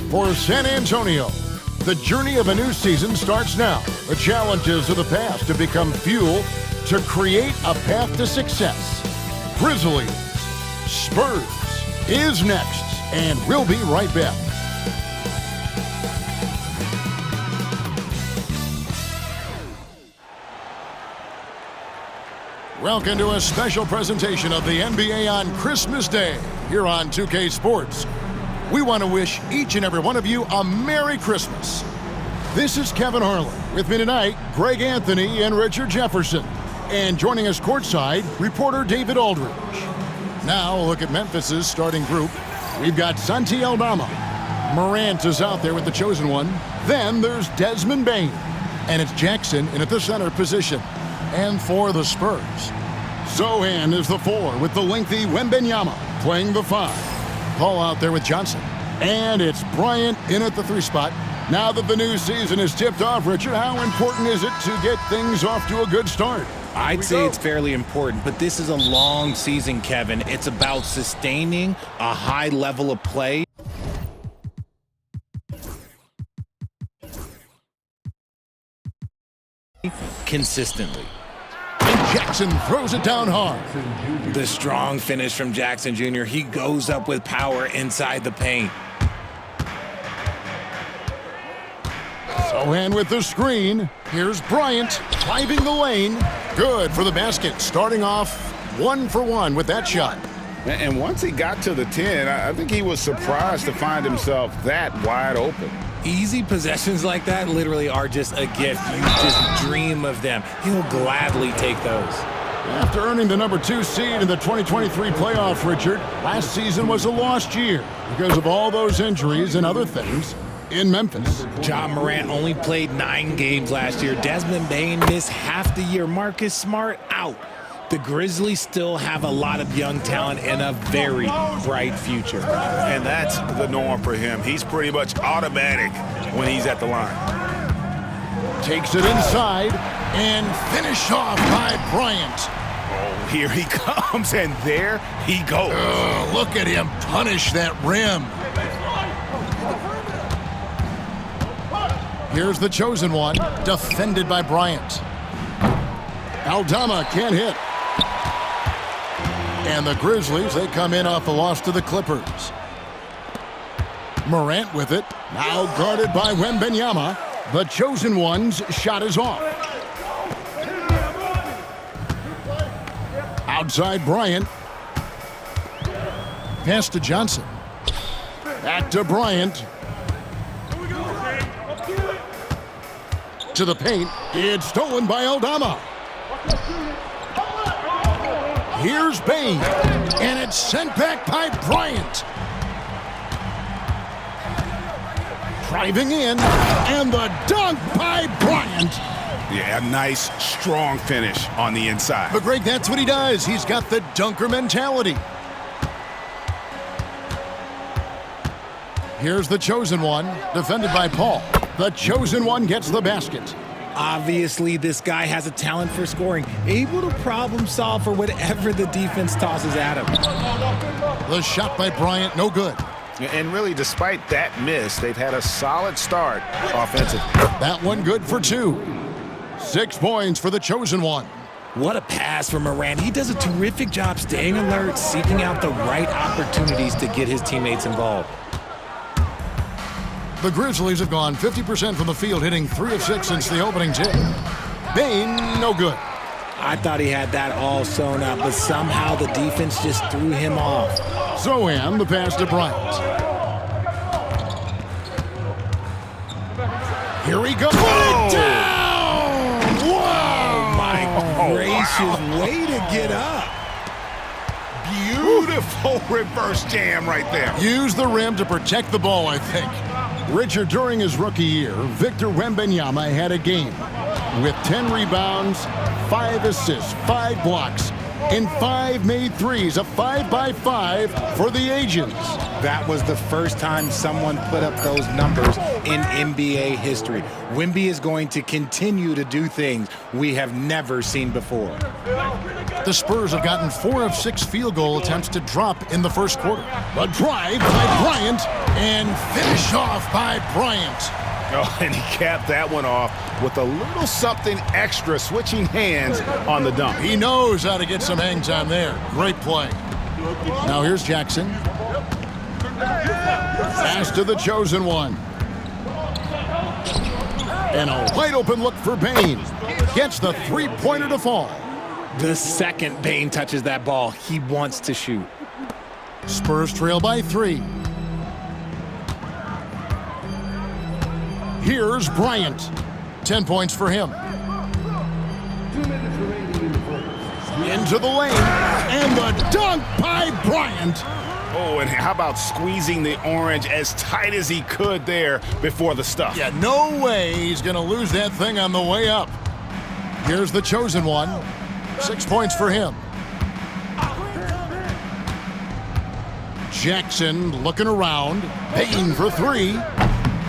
for San Antonio. The journey of a new season starts now. The challenges of the past have become fuel to create a path to success. Grizzlies, Spurs is next, and we'll be right back. Welcome to a special presentation of the NBA on Christmas Day here on 2K Sports. We want to wish each and every one of you a Merry Christmas. This is Kevin Harlan. With me tonight, Greg Anthony and Richard Jefferson. And joining us courtside, reporter David Aldridge. Now, a look at Memphis's starting group. We've got Santi Aldama. Morant is out there with the chosen one. Then there's Desmond Bane. And it's Jackson in at the center position. And for the Spurs, Sohan is the 4 with the lengthy Wembanyama playing the 5. Paul out there with Johnson. And it's Bryant in at the 3 spot. Now that the new season is tipped off, Richard, how important is it to get things off to a good start? I'd say it's fairly important, but this is a long season, Kevin. It's about sustaining a high level of play. Consistently. And Jackson throws it down hard. The strong finish from Jackson Jr. He goes up with power inside the paint. Sohan with the screen. Here's Bryant driving the lane. Good for the basket. Starting off 1 for 1 with that shot. And once he got to the 10, I think he was surprised to find himself that wide open. Easy possessions like that literally are just a gift. You just dream of them. He'll gladly take those. After earning the number 2 seed in the 2023 playoff, Richard, last season was a lost year because of all those injuries and other things in Memphis. Ja Morant only played 9 games last year. Desmond Bane missed half the year. Marcus Smart out. The Grizzlies still have a lot of young talent and a very bright future. And that's the norm for him. He's pretty much automatic when he's at the line. Takes it inside and finished off by Bryant. Oh, here he comes, and there he goes. Look at him punish that rim. Here's the chosen one, defended by Bryant. Aldama can't hit. And the Grizzlies, they come in off the loss to the Clippers. Morant with it, now guarded by Wembanyama. The chosen one's shot is off. Outside Bryant. Pass to Johnson. Back to Bryant. To the paint. It's stolen by Aldama. Here's Bane, and it's sent back by Bryant. Driving in, and the dunk by Bryant. Yeah, a nice, strong finish on the inside. But Greg, that's what he does. He's got the dunker mentality. Here's the chosen one, defended by Paul. The chosen one gets the basket. Obviously, this guy has a talent for scoring, able to problem solve for whatever the defense tosses at him. The shot by Bryant, no good. And really, despite that miss, they've had a solid start offensively. That one good for 2. 6 points for the chosen one. What a pass from Morant. He does a terrific job staying alert, seeking out the right opportunities to get his teammates involved. The Grizzlies have gone 50% from the field, hitting 3 of 6 since the opening tip. Bane, no good. I thought he had that all sewn up, but somehow the defense just threw him off. Sohan, the pass to Bryant. Here he goes. Put it down! Whoa! Oh, my gracious, way to get up. Beautiful reverse jam right there. Use the rim to protect the ball, I think. Richard, during his rookie year, Victor Wembanyama had a game with 10 rebounds, 5 assists, 5 blocks, and 5 made threes, a 5-by-5 for the ages. That was the first time someone put up those numbers in NBA history. Wemby is going to continue to do things we have never seen before. The Spurs have gotten 4 of 6 field goal attempts to drop in the first quarter. A drive by Bryant and finish off by Bryant. Oh, and he capped that one off with a little something extra, switching hands on the dunk. He knows how to get some hang time there. Great play. Now here's Jackson. Pass to the chosen one. And a wide open look for Bane. Gets the three-pointer to fall. The second Bane touches that ball, he wants to shoot. Spurs trail by 3. Here's Bryant. 10 points for him. Into the lane. And the dunk by Bryant. Oh, and how about squeezing the orange as tight as he could there before the stuff? Yeah, no way he's going to lose that thing on the way up. Here's the chosen one. 6 points for him. Jackson looking around. Payne for 3.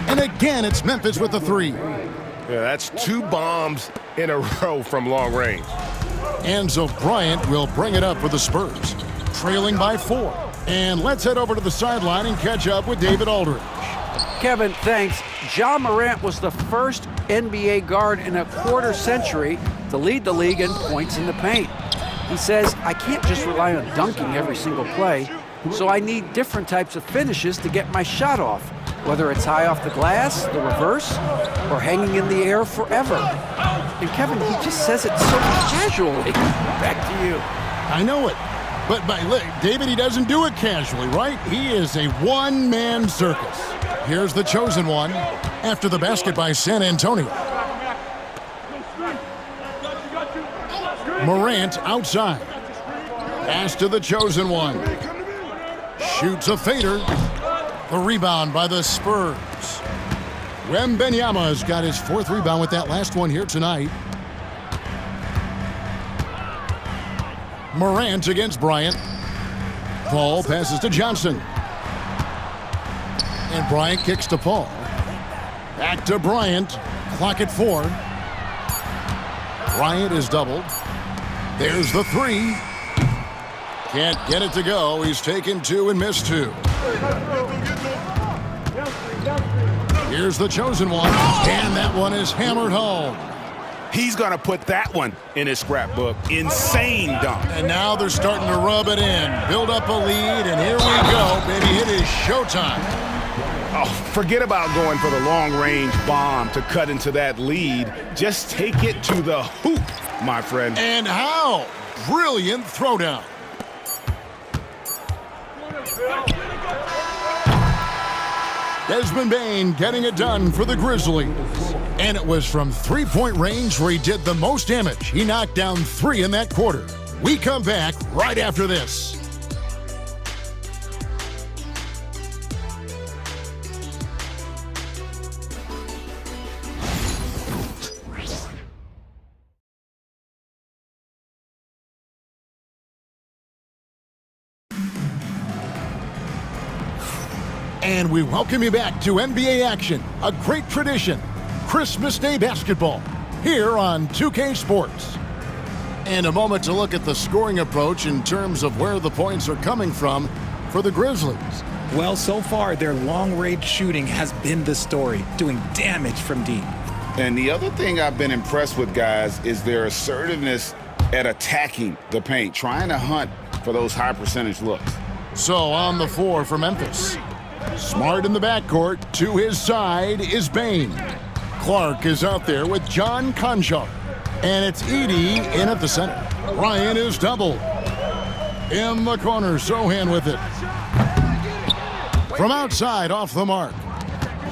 And again, it's Memphis with the 3. Yeah, that's 2 bombs in a row from long range. And so Bryant will bring it up for the Spurs, trailing by 4. And let's head over to the sideline and catch up with David Aldridge. Kevin, thanks. Ja Morant was the first NBA guard in a quarter century to lead the league in points in the paint. He says, I can't just rely on dunking every single play, so I need different types of finishes to get my shot off, whether it's high off the glass, the reverse, or hanging in the air forever. And Kevin, he just says it so casually. Back to you. I know it. But look, David, he doesn't do it casually, right? He is a one-man circus. Here's the chosen one after the basket by San Antonio. Morant outside. Pass to the chosen one. Shoots a fader. The rebound by the Spurs. Wembanyama's got his 4th rebound with that last one here tonight. Morant against Bryant. Paul passes to Johnson. And Bryant kicks to Paul. Back to Bryant. Clock at 4. Bryant is doubled. There's the 3. Can't get it to go. He's taken 2 and missed 2. Here's the chosen one. And that one is hammered home. He's going to put that one in his scrapbook. Insane dunk. And now they're starting to rub it in. Build up a lead, and here we go, baby. It is showtime. Oh, forget about going for the long-range bomb to cut into that lead. Just take it to the hoop, my friend. And how? Brilliant throwdown. Desmond Bane getting it done for the Grizzlies. And it was from three-point range where he did the most damage. He knocked down 3 in that quarter. We come back right after this. And we welcome you back to NBA action, a great tradition, Christmas Day basketball, here on 2K Sports. And a moment to look at the scoring approach in terms of where the points are coming from for the Grizzlies. Well, so far, their long-range shooting has been the story, doing damage from deep. And the other thing I've been impressed with, guys, is their assertiveness at attacking the paint, trying to hunt for those high-percentage looks. So on the floor for Memphis. Smart in the backcourt. To his side is Bane. Clark is out there with John Conchar. And it's Edey in at the center. Ryan is doubled. In the corner, Sohan with it. From outside, off the mark.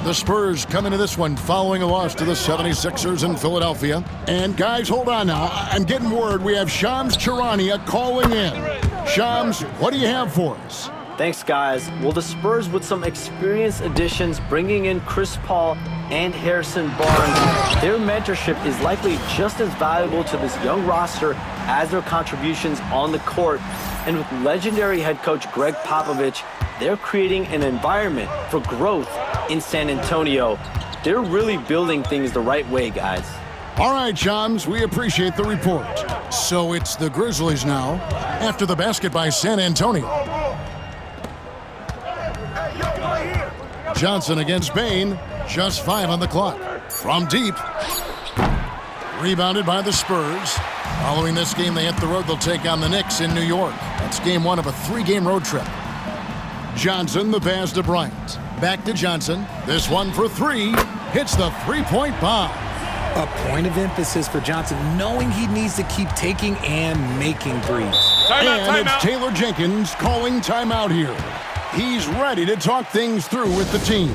The Spurs come into this one following a loss to the 76ers in Philadelphia. And guys, hold on now. I'm getting word we have Shams Charania calling in. Shams, what do you have for us? Thanks, guys. Well, the Spurs with some experienced additions, bringing in Chris Paul and Harrison Barnes. Their mentorship is likely just as valuable to this young roster as their contributions on the court. And with legendary head coach Greg Popovich, they're creating an environment for growth in San Antonio. They're really building things the right way, guys. All right, Shams, we appreciate the report. So it's the Grizzlies now, after the basket by San Antonio. Johnson against Bane, just 5 on the clock. From deep. Rebounded by the Spurs. Following this game, they hit the road. They'll take on the Knicks in New York. That's game 1 of a 3-game road trip. Johnson, the pass to Bryant. Back to Johnson. This one for 3. Hits the 3-point bomb. A point of emphasis for Johnson, knowing he needs to keep taking and making threes. And it's Taylor Jenkins calling timeout here. He's ready to talk things through with the team.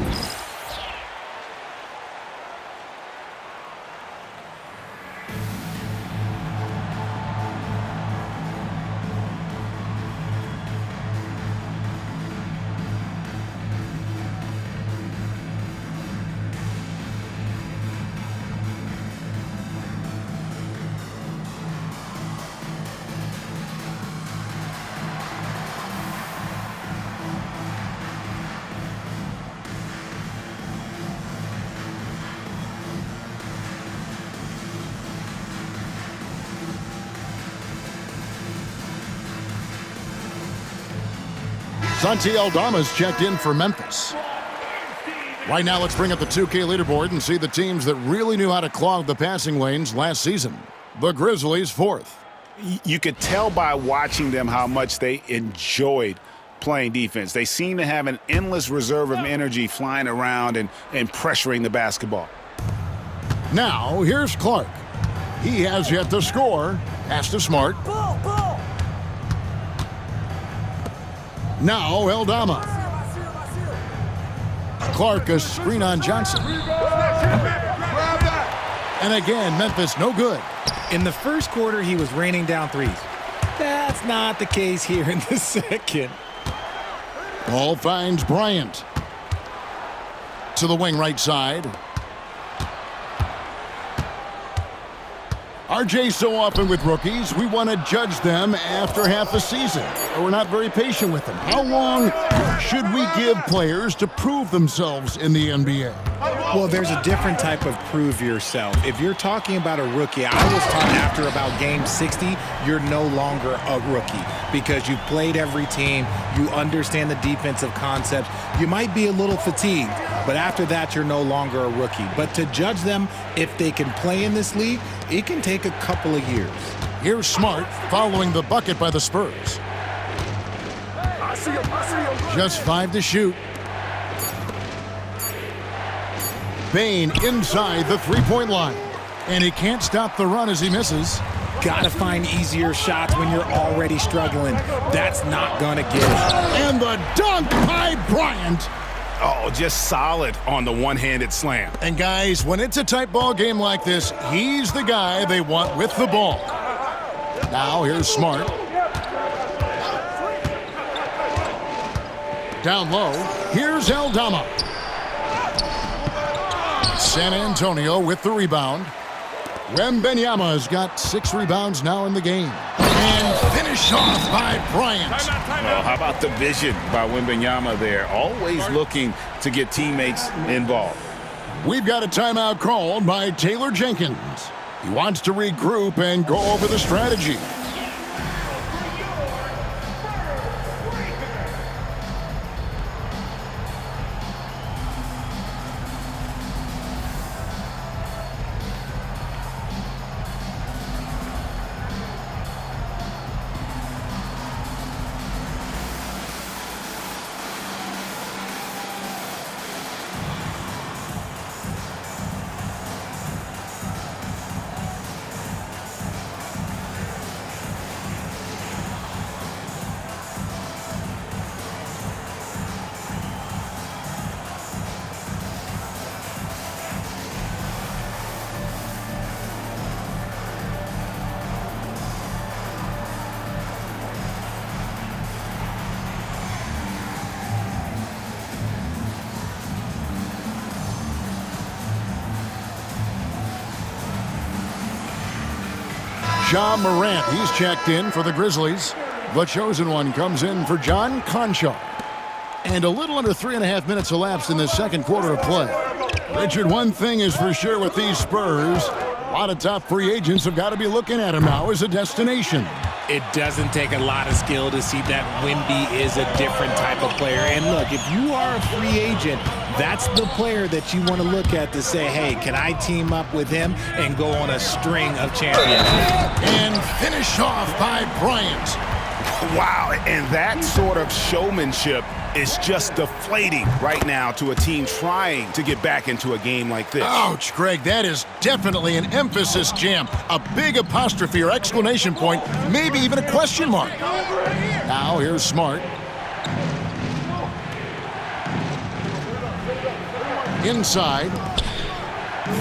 Santi Aldama's checked in for Memphis. Right now, let's bring up the 2K leaderboard and see the teams that really knew how to clog the passing lanes last season. The Grizzlies 4th. You could tell by watching them how much they enjoyed playing defense. They seem to have an endless reserve of energy flying around and pressuring the basketball. Now, here's Clark. He has yet to score. Pass to Smart. Now, Aldama. Clark, a screen on Johnson. And again, Memphis no good. In the first quarter, he was raining down threes. That's not the case here in the second. Ball finds Bryant. To the wing right side. RJ, so often with rookies, we want to judge them after half a season. We're not very patient with them. How long should we give players to prove themselves in the NBA? Well, there's a different type of prove yourself. If you're talking about a rookie, I was taught after about game 60, you're no longer a rookie because you've played every team, you understand the defensive concepts, you might be a little fatigued, but after that, you're no longer a rookie. But to judge them, if they can play in this league, it can take a couple of years. Here's Smart following the bucket by the Spurs. Just 5 to shoot. Bane inside the 3-point line. And he can't stop the run as he misses. Gotta find easier shots when you're already struggling. That's not gonna give. And the dunk by Bryant. Oh, just solid on the one-handed slam. And guys, when it's a tight ball game like this, he's the guy they want with the ball. Now here's Smart. Down low, here's Aldama. San Antonio with the rebound. Wembanyama's got 6 rebounds now in the game. And finished off by Bryant. Well, how about the vision by Wembanyama there? Always looking to get teammates involved. We've got a timeout called by Taylor Jenkins. He wants to regroup and go over the strategy. Ja Morant, he's checked in for the Grizzlies. The chosen one comes in for John Conchar. And a little under 3.5 minutes elapsed in the second quarter of play. Richard, one thing is for sure with these Spurs, A lot of top free agents have got to be looking at him now as a destination. It doesn't take a lot of skill to see that Wemby is a different type of player. And look, if you are a free agent, that's the player that you want to look at to say, hey, can I team up with him and go on a string of champions? And finish off by Bryant. Wow, and that sort of showmanship is just deflating right now to a team trying to get back into a game like this. Ouch, Greg, that is definitely an emphasis jam. A big apostrophe or exclamation point, maybe even a question mark. Now here's Smart. Inside.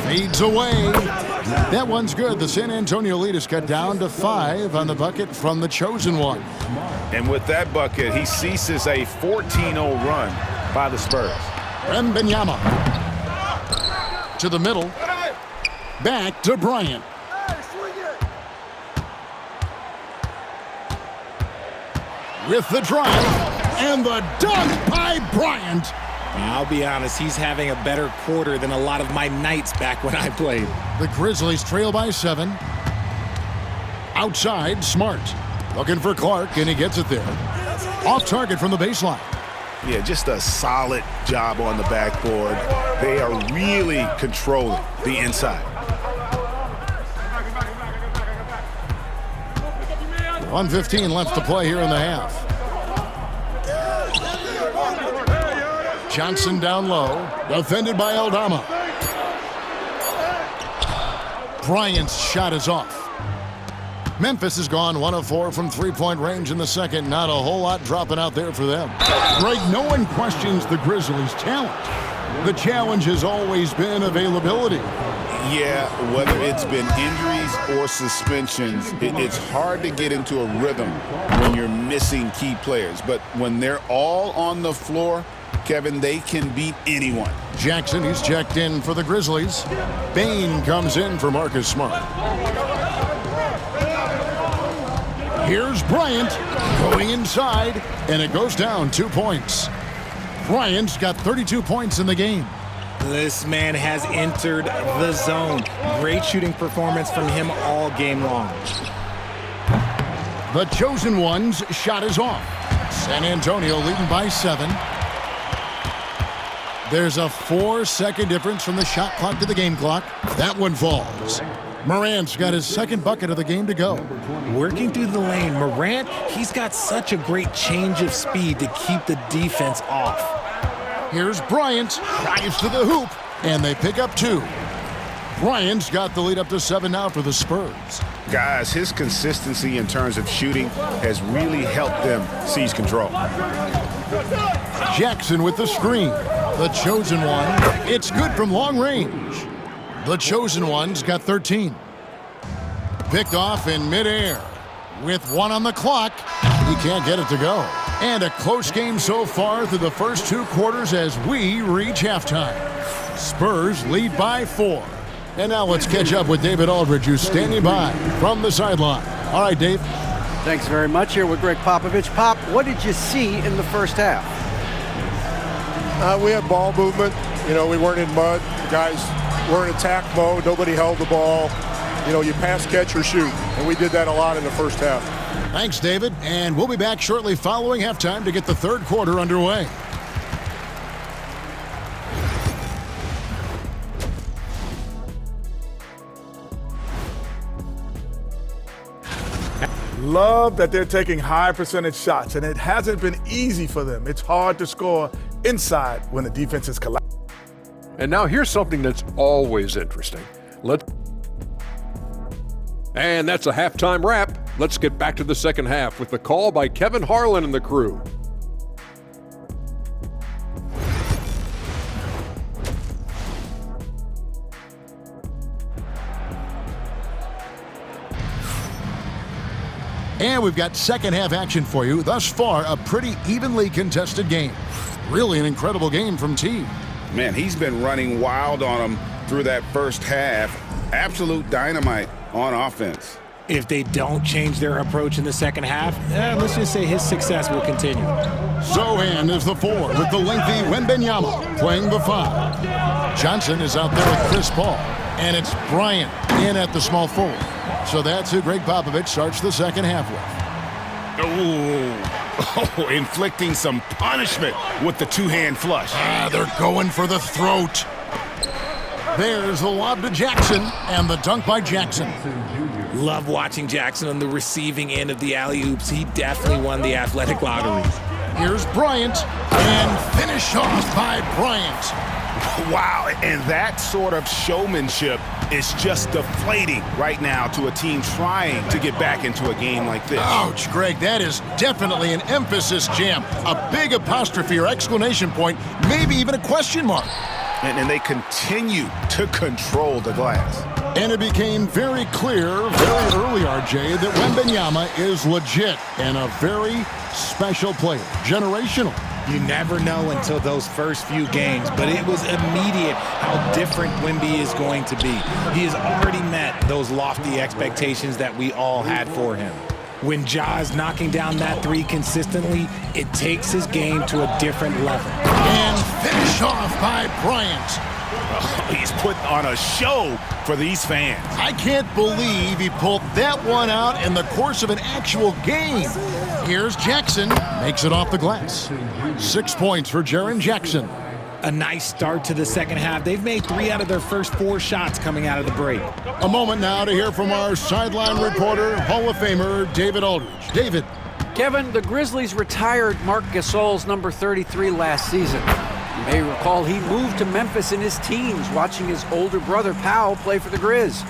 Fades away. That one's good. The San Antonio lead is cut down to 5 on the bucket from the chosen one. And with that bucket, he ceases a 14-0 run by the Spurs. Wembanyama. To the middle. Back to Bryant. With the drive. And the dunk by Bryant. I'll be honest, he's having a better quarter than a lot of my nights back when I played. The Grizzlies trail by 7. Outside, Smart. Looking for Clark, and he gets it there. Off target from the baseline. Yeah, just a solid job on the backboard. They are really controlling the inside. 1:15 left to play here in the half. Johnson down low, defended by Aldama. Bryant's shot is off. Memphis has gone 1 of 4 from three-point range in the second. Not a whole lot dropping out there for them. Greg, no one questions the Grizzlies' talent. The challenge has always been availability. Yeah, whether it's been injuries or suspensions, it's hard to get into a rhythm when you're missing key players. But when they're all on the floor, Kevin, they can beat anyone. Jackson, he's checked in for the Grizzlies. Bain comes in for Marcus Smart. Here's Bryant going inside, and it goes down 2 points. Bryant's got 32 points in the game. This man has entered the zone. Great shooting performance from him all game long. The chosen one's shot is off. San Antonio leading by 7. There's a 4-second difference from the shot clock to the game clock. That one falls. Morant's got his second bucket of the game to go. Working through the lane, Morant, he's got such a great change of speed to keep the defense off. Here's Bryant, drives to the hoop, and they pick up 2. Bryant's got the lead up to 7 now for the Spurs. Guys, his consistency in terms of shooting has really helped them seize control. Jackson with the screen. The chosen one, it's good from long range. The chosen one's got 13. Picked off in midair. With 1 on the clock, he can't get it to go. And a close game so far through the first 2 quarters as we reach halftime. Spurs lead by 4. And now let's catch up with David Aldridge, who's standing by from the sideline. All right, Dave. Thanks very much. Here with Greg Popovich. Pop, what did you see in the first half? We had ball movement. You know, we weren't in mud. The guys were in attack mode. Nobody held the ball. You know, you pass, catch, or shoot. And we did that a lot in the first half. Thanks, David. And we'll be back shortly following halftime to get the third quarter underway. Love that they're taking high percentage shots, and it hasn't been easy for them. It's hard to score inside when the defense is collapsing. And now here's something that's always interesting. And that's a halftime wrap. Let's get back to the second half with the call by Kevin Harlan and the crew. And we've got second half action for you. Thus far, a pretty evenly contested game. Really an incredible game from T. Man, he's been running wild on them through that first half. Absolute dynamite on offense. If they don't change their approach in the second half, let's just say his success will continue. Sohan is the 4 with the lengthy Wembanyama playing the 5. Johnson is out there with Chris Paul. And it's Bryant in at the small forward. So that's who Greg Popovich starts the second half with. Oh, inflicting some punishment with the two-hand flush. They're going for the throat. There's the lob to Jackson, and the dunk by Jackson. Love watching Jackson on the receiving end of the alley-oops. He definitely won the athletic lottery. Here's Bryant, and finish off by Bryant. Wow, and that sort of showmanship is just deflating right now to a team trying to get back into a game like this. Ouch, Greg, that is definitely an emphasis jam. A big apostrophe or exclamation point, maybe even a question mark. And they continue to control the glass. And it became very clear very early, RJ, that Wembanyama is legit and a very special player. Generational. You never know until those first few games, but it was immediate how different Wemby is going to be. He has already met those lofty expectations that we all had for him. When Ja is knocking down that three consistently, it takes his game to a different level. And finish off by Bryant. Oh, he's putting on a show for these fans. I can't believe he pulled that one out in the course of an actual game. Here's Jackson, makes it off the glass. 6 points for Jaren Jackson. A nice start to the second half. They've made 3 out of their first 4 shots coming out of the break. A moment now to hear from our sideline reporter, Hall of Famer David Aldridge. David. Kevin, the Grizzlies retired Marc Gasol's number 33 last season. You may recall he moved to Memphis in his teens, watching his older brother Powell play for the Grizz.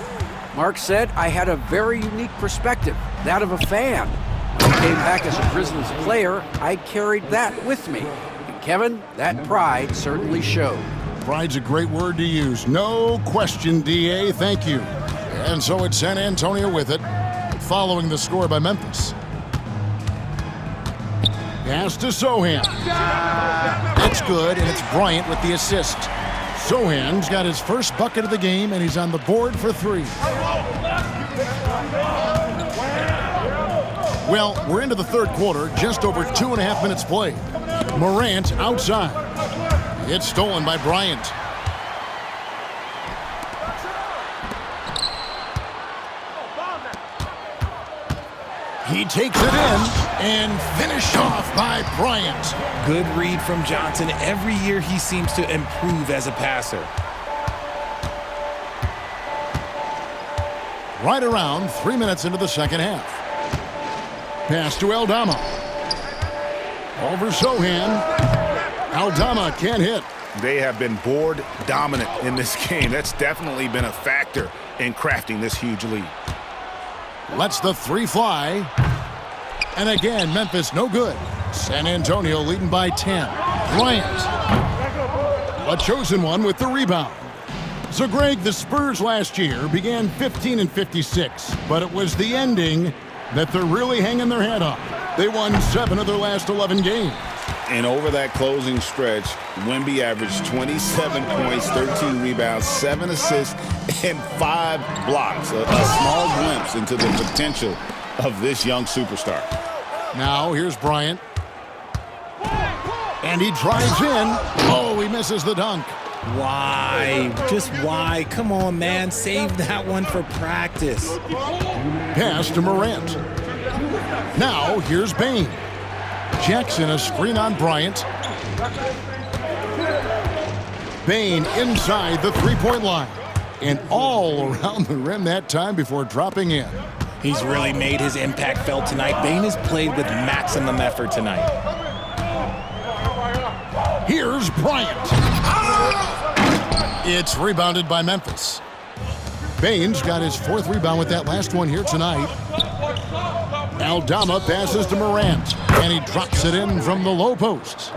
Mark said, "I had a very unique perspective, that of a fan. When I came back as a Grizzlies player, I carried that with me." And Kevin, that pride certainly showed. Pride's a great word to use. No question, DA. Thank you. And so it's San Antonio with it, following the score by Memphis. Pass to Sohan. That's good, and it's Bryant with the assist. Sohan's got his first bucket of the game, and he's on the board for 3. Well, we're into the third quarter, just over 2.5 minutes played. Morant outside. It's stolen by Bryant. He takes it in and finish off by Bryant. Good read from Johnson. Every year he seems to improve as a passer. Right around 3 minutes into the second half. Pass to Aldama. Over Sohan. Aldama can't hit. They have been board dominant in this game. That's definitely been a factor in crafting this huge lead. Lets the 3 fly. And again, Memphis no good. San Antonio leading by 10. Bryant. A chosen one with the rebound. So, Greg, the Spurs last year began 15-56, but it was the ending that they're really hanging their head on. They won 7 of their last 11 games. And over that closing stretch, Wemby averaged 27 points, 13 rebounds, 7 assists, and 5 blocks. A small glimpse into the potential of this young superstar. Now, here's Bryant. And he drives in. Oh, he misses the dunk. Why? Just why? Come on, man. Save that one for practice. Pass to Morant. Now, here's Bane. Jackson, a screen on Bryant. Bane inside the three-point line. And all around the rim that time before dropping in. He's really made his impact felt tonight. Bane has played with maximum effort tonight. Here's Bryant. It's rebounded by Memphis. Bane's got his 4th rebound with that last one here tonight. Aldama passes to Morant, and he drops it in from the low post.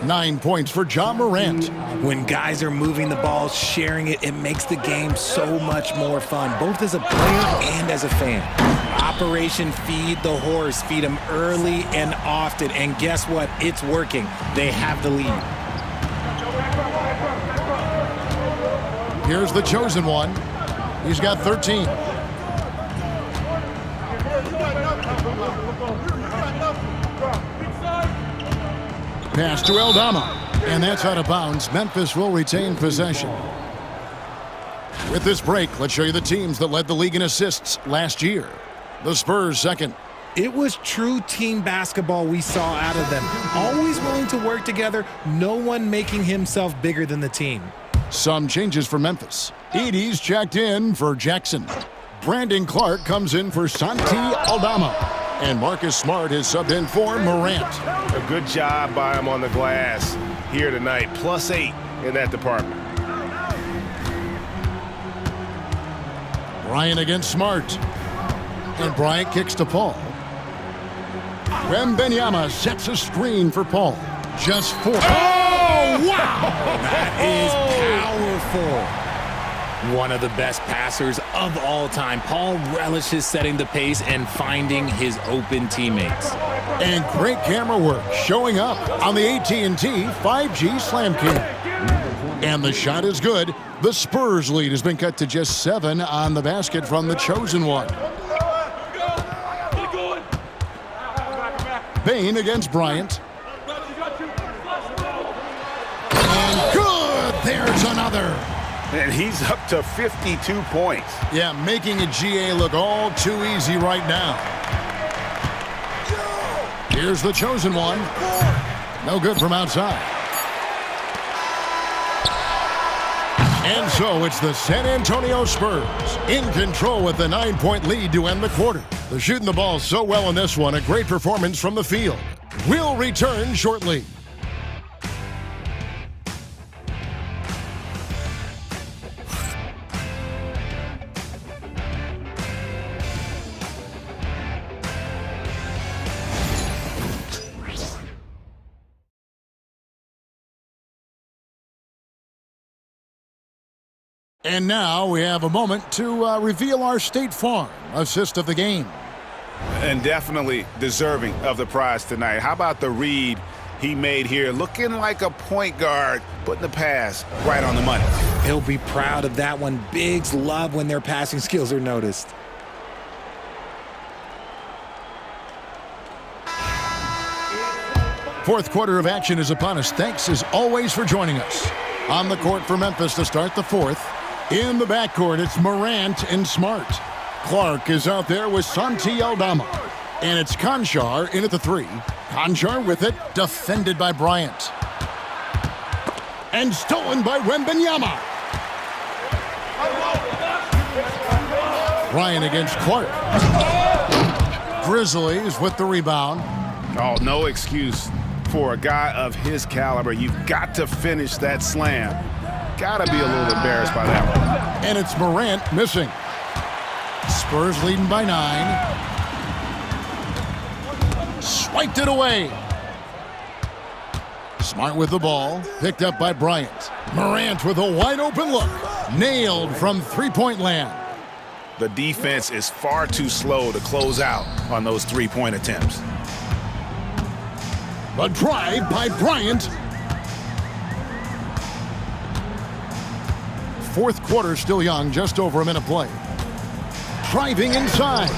9 points for Ja Morant. When guys are moving the ball, sharing it, it makes the game so much more fun, both as a player and as a fan. Operation Feed the Horse. Feed them early and often, and guess what? It's working. They have the lead. Here's the chosen one. He's got 13. Pass to Aldama, and that's out of bounds. Memphis will retain possession. With this break, let's show you the teams that led the league in assists last year. The Spurs second. It was true team basketball we saw out of them. Always willing to work together, no one making himself bigger than the team. Some changes for Memphis. Edie's checked in for Jackson. Brandon Clark comes in for Santi Aldama. And Marcus Smart is subbed in for Morant. A good job by him on the glass here tonight. +8 in that department. Bryant against Smart. And Bryant kicks to Paul. Wembanyama sets a screen for Paul. Just 4. Oh, wow! That is powerful. One of the best passers of all time. Paul relishes setting the pace and finding his open teammates. And great camera work showing up on the AT&T 5G Slam Cam. And the shot is good. The Spurs lead has been cut to just 7 on the basket from the chosen one. Bain against Bryant. And good! There's another. And he's up to 52 points. Yeah, making a GA look all too easy right now. Here's the chosen one. No good from outside. And so it's the San Antonio Spurs in control with the 9-point lead to end the quarter. They're shooting the ball so well in this one. A great performance from the field. We'll return shortly. And now we have a moment to reveal our State Farm assist of the game. And definitely deserving of the prize tonight. How about the read he made here? Looking like a point guard, putting the pass right on the money. He'll be proud of that one. Bigs love when their passing skills are noticed. Fourth quarter of action is upon us. Thanks as always for joining us. On the court for Memphis to start the fourth. In the backcourt, it's Morant and Smart. Clark is out there with Santi Aldama. And it's Conchar in at the 3. Conchar with it, defended by Bryant. And stolen by Wembanyama. Bryant against Clark. Grizzlies with the rebound. Oh, no excuse for a guy of his caliber. You've got to finish that slam. Gotta be a little embarrassed by that one. And it's Morant missing. Spurs leading by 9. Swiped it away. Smart with the ball. Picked up by Bryant. Morant with a wide open look. Nailed from three-point land. The defense is far too slow to close out on those three-point attempts. The drive by Bryant. Fourth quarter still young, just over a minute play. Driving inside.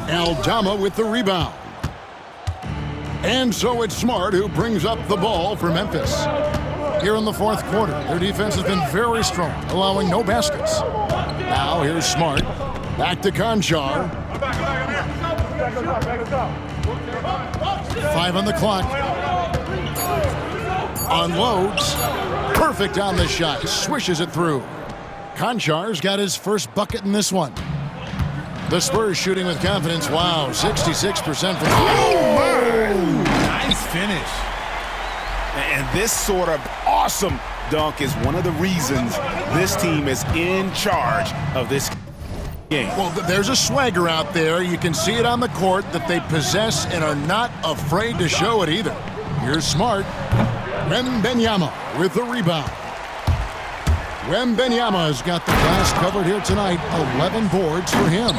Aldama with the rebound. And so it's Smart who brings up the ball for Memphis. Here in the fourth quarter, their defense has been very strong, allowing no baskets. Now here's Smart. Back to Conchar. 5 on the clock. Unloads. Perfect on the shot. Swishes it through. Conchar's got his first bucket in this one. The Spurs shooting with confidence. Wow, 66% from... Oh, my! Nice finish. And this sort of awesome dunk is one of the reasons this team is in charge of this game. Well, there's a swagger out there. You can see it on the court that they possess and are not afraid to show it either. Here's Smart. Wembanyama with the rebound. Wembanyama has got the glass covered here tonight. 11 boards for him.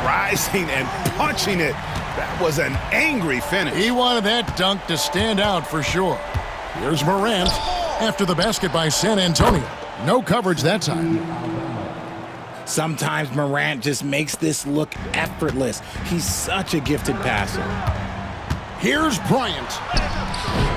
Rising and punching it. That was an angry finish. He wanted that dunk to stand out for sure. Here's Morant after the basket by San Antonio. No coverage that time. Sometimes Morant just makes this look effortless. He's such a gifted passer. Here's Bryant.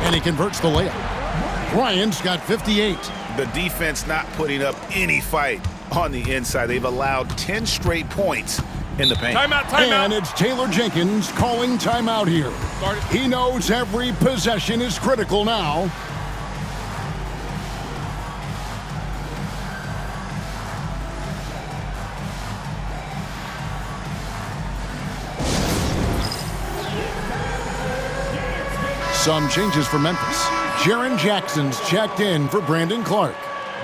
And he converts the layup. Bryant's got 58. The defense not putting up any fight on the inside. They've allowed 10 straight points in the paint. Timeout. And it's Taylor Jenkins calling timeout here. He knows every possession is critical now. Some changes for Memphis. Jaren Jackson's checked in for Brandon Clark.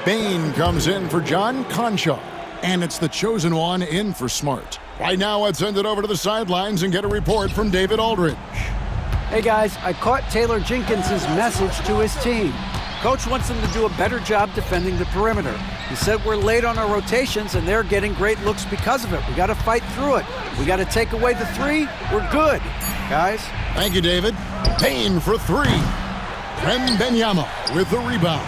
Bain comes in for John Conshaw. And it's the chosen one in for Smart. Right now, let's send it over to the sidelines and get a report from David Aldridge. Hey guys, I caught Taylor Jenkins' message to his team. Coach wants them to do a better job defending the perimeter. He said we're late on our rotations and they're getting great looks because of it. We got to fight through it. We got to take away the three. We're good, guys. Thank you, David. Bain for three. Wembanyama with the rebound.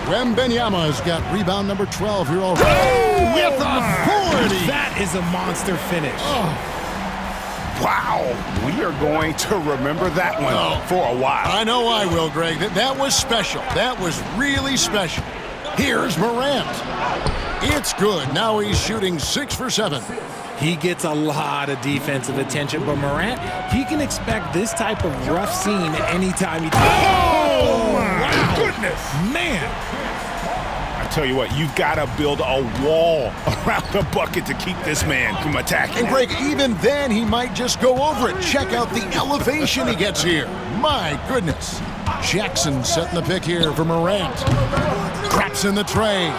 Wembanyama's got rebound number 12 here already. Oh, with authority. That is a monster finish. Wow, we are going to remember that one for a while. I know I will, Greg. That was special. That was really special. Here's Morant. It's good. Now he's shooting 6 for 7. He gets a lot of defensive attention, but Morant, he can expect this type of rough scene anytime he does. Oh, my goodness. Man. I tell you what, you've got to build a wall around the bucket to keep this man from attacking. And Greg, even then, he might just go over it. Check out the elevation he gets here. My goodness. Jackson setting the pick here for Morant. Traps in the tray.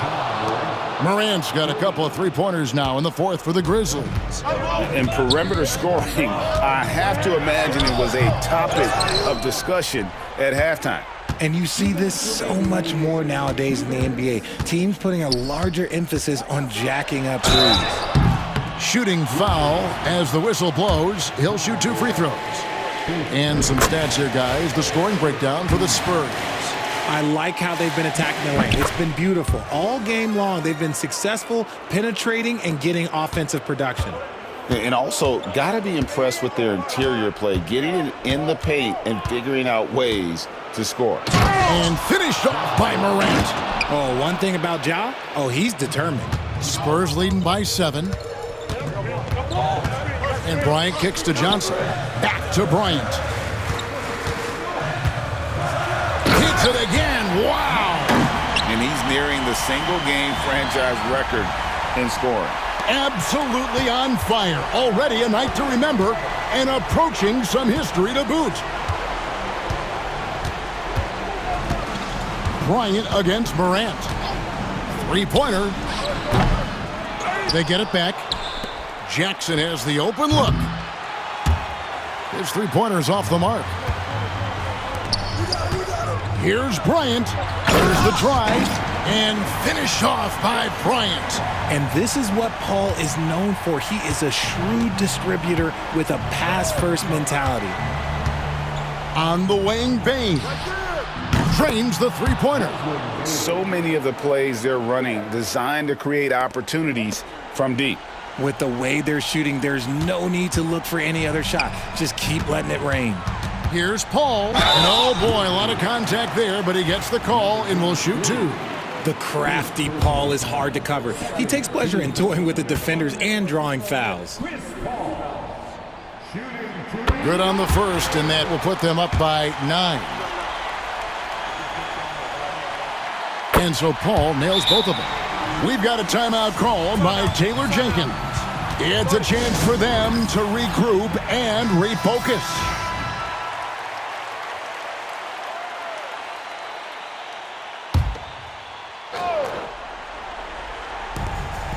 Morant's got a couple of three-pointers now in the fourth for the Grizzlies. And perimeter scoring, I have to imagine it was a topic of discussion at halftime. And you see this so much more nowadays in the NBA. Teams putting a larger emphasis on jacking up threes. Shooting foul as the whistle blows. He'll shoot 2 free throws. And some stats here, guys. The scoring breakdown for the Spurs. I like how they've been attacking the lane. It's been beautiful. All game long, they've been successful penetrating and getting offensive production. And also, got to be impressed with their interior play, getting it in the paint and figuring out ways to score. And finished off by Morant. Oh, one thing about Ja, he's determined. Spurs leading by 7. And Bryant kicks to Johnson. Back to Bryant. Hits it again. Wow. And he's nearing the single-game franchise record in scoring. Absolutely on fire. Already a night to remember and approaching some history to boot. Bryant against Morant. Three-pointer. They get it back. Jackson has the open look. His three-pointer's off the mark. Here's Bryant. There's the drive. And finish off by Bryant. And this is what Paul is known for. He is a shrewd distributor with a pass-first mentality. On the wing, Bain drains the three-pointer. So many of the plays they're running designed to create opportunities from deep. With the way they're shooting, there's no need to look for any other shot. Just keep letting it rain. Here's Paul. And oh boy, a lot of contact there, but he gets the call and will shoot 2. The crafty Paul is hard to cover. He takes pleasure in toying with the defenders and drawing fouls. Good on the first, and that will put them up by 9. And so Paul nails both of them. We've got a timeout called by Taylor Jenkins. It's a chance for them to regroup and refocus.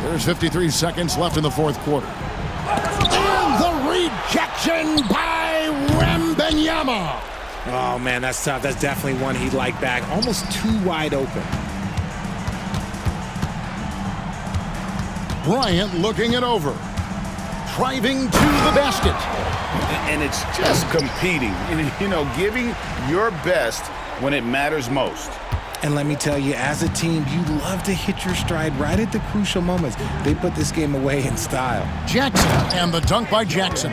There's 53 seconds left in the fourth quarter. And the rejection by Wembanyama. Oh, man, that's tough. That's definitely one he'd like back. Almost too wide open. Bryant looking it over. Driving to the basket. And it's just competing. You know, giving your best when it matters most. And let me tell you, as a team, you love to hit your stride right at the crucial moments. They put this game away in style. Jackson, and the dunk by Jackson.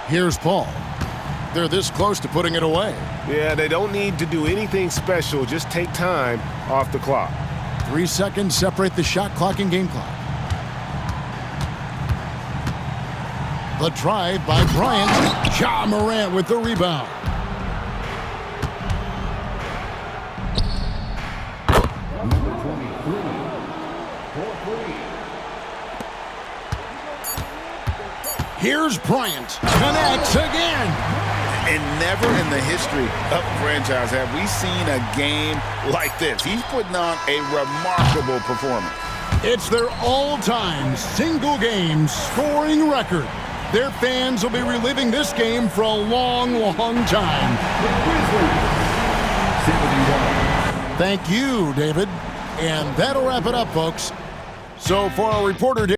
Here's Paul. They're this close to putting it away. Yeah, they don't need to do anything special. Just take time off the clock. 3 seconds separate the shot clock and game clock. The drive by Bryant. Ja Morant with the rebound. Here's Bryant. Connects again. And never in the history of the franchise have we seen a game like this. He's putting on a remarkable performance. It's their all-time single-game scoring record. Their fans will be reliving this game for a long, long time. Thank you, David. And that'll wrap it up, folks. So for our reporter, David,